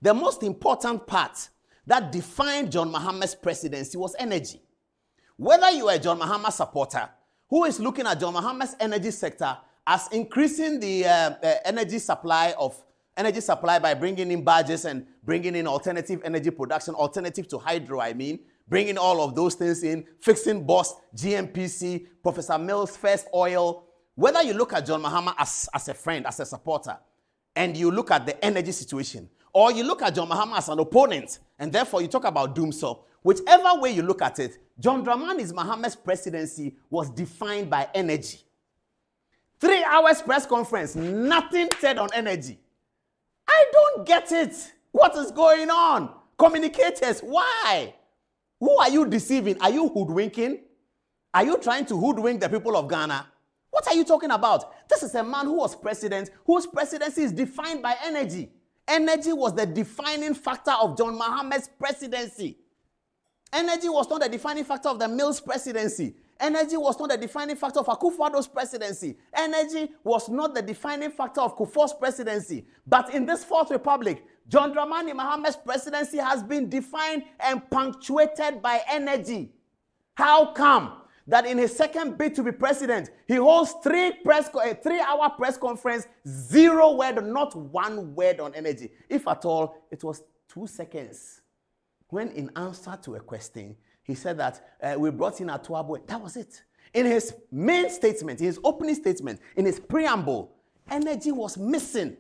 the most important part that defined John Mahama's presidency was energy. Whether you are a John Mahama supporter who is looking at John Mahama's energy sector as increasing the energy supply by bringing in barges and bringing in alternative energy production, alternative to hydro, bringing all of those things in, fixing BOSS, GMPC, Professor Mills' First Oil. Whether you look at John Mahama as a friend, as a supporter, and you look at the energy situation, or you look at John Mahama as an opponent, and therefore you talk about doomsday, whichever way you look at it, John Dramani Mahama's presidency was defined by energy. 3 hours press conference, nothing said on energy. I don't get it. What is going on? Communicators, why? Who are you deceiving? Are you hoodwinking? Are you trying to hoodwink the people of Ghana? What are you talking about? This is a man who was president, whose presidency is defined by energy. Energy was the defining factor of John Mahama's presidency. Energy was not the defining factor of the Mills presidency. Energy was not the defining factor of Akufo-Addo's presidency. Energy was not the defining factor of Kufuor's presidency. But in this Fourth Republic, John Dramani Mahama's presidency has been defined and punctuated by energy. How come that in his second bid to be president, he holds 3-hour press conference, 0 word, not 1 word on energy? If at all, it was 2 seconds. When in answer to a question, he said that we brought in Atuabo. That was it. In his main statement, in his opening statement, in his preamble, energy was missing.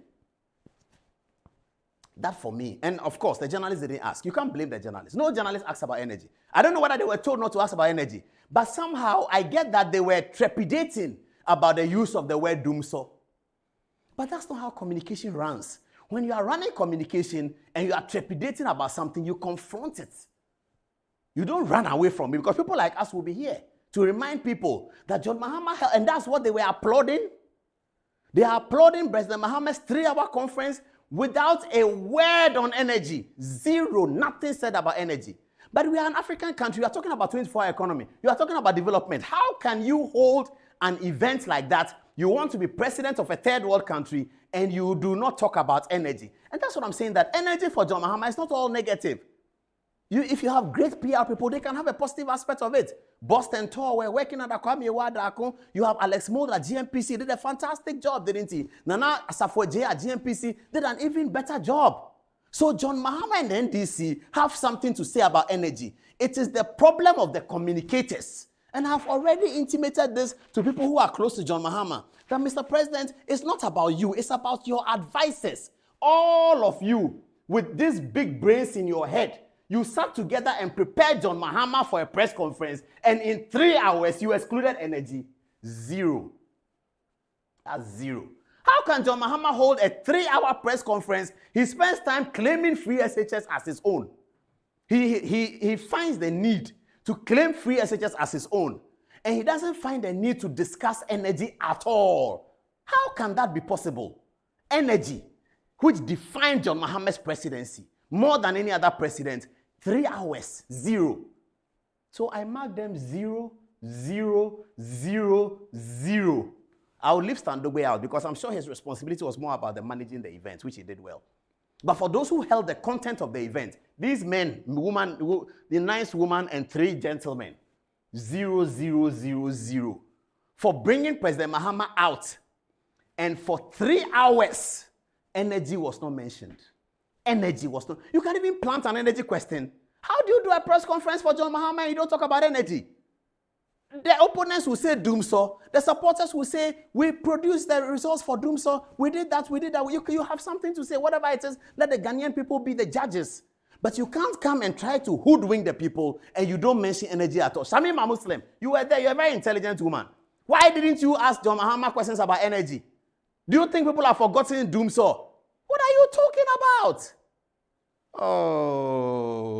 That for me, and of course, the journalists didn't ask. You can't blame the journalists. No journalist asked about energy. I don't know whether they were told not to ask about energy, but somehow I get that they were trepidating about the use of the word doomsday. But that's not how communication runs. When you are running communication and you are trepidating about something, you confront it. You don't run away from it, because people like us will be here to remind people that John Mahama, and that's what they were applauding. They are applauding President Mahama's 3-hour conference without a word on energy. 0, nothing said about energy. But we are an African country. You are talking about 24-hour economy. You are talking about development. How can you hold an event like that? You want to be president of a third world country and you do not talk about energy. And that's what I'm saying, that energy for John Mahama is not all negative. If you have great PR people, they can have a positive aspect of it. Boston Tour, we're working at Kwame Wadako. You have Alex Mold at GMPC, did a fantastic job, didn't he? Nana Asafo-J at GMPC did an even better job. So John Mahama and the NDC have something to say about energy. It is the problem of the communicators. And I've already intimated this to people who are close to John Mahama, that Mr. President, it's not about you, it's about your advisors. All of you with these big brains in your head, you sat together and prepared John Mahama for a press conference, and in 3 hours, you excluded energy. 0. That's 0. How can John Mahama hold a 3-hour press conference? He spends time claiming free SHS as his own. He finds the need to claim free SHS as his own, and he doesn't find the need to discuss energy at all. How can that be possible? Energy, which defined John Mahama's presidency more than any other president, 3 hours, 0. So I mark them 0, 0, 0, 0. I'll leave Standogbe out because I'm sure his responsibility was more about the managing the event, which he did well. But for those who held the content of the event, these men, woman, the nice woman and 3 gentlemen, 0, 0, 0, 0. For bringing President Mahama out, and for 3 hours, energy was not mentioned. Energy was not. You can't even plant an energy question. How do you do a press conference for John Mahama and you don't talk about energy? The opponents will say doomsday. The supporters will say, we produced the results for doomsday. We did that, we did that. You have something to say, whatever it is, let the Ghanaian people be the judges. But you can't come and try to hoodwink the people and you don't mention energy at all. Shamima Muslim, you were there, you're a very intelligent woman. Why didn't you ask John Mahama questions about energy? Do you think people have forgotten doomsday? What are you talking about? Oh.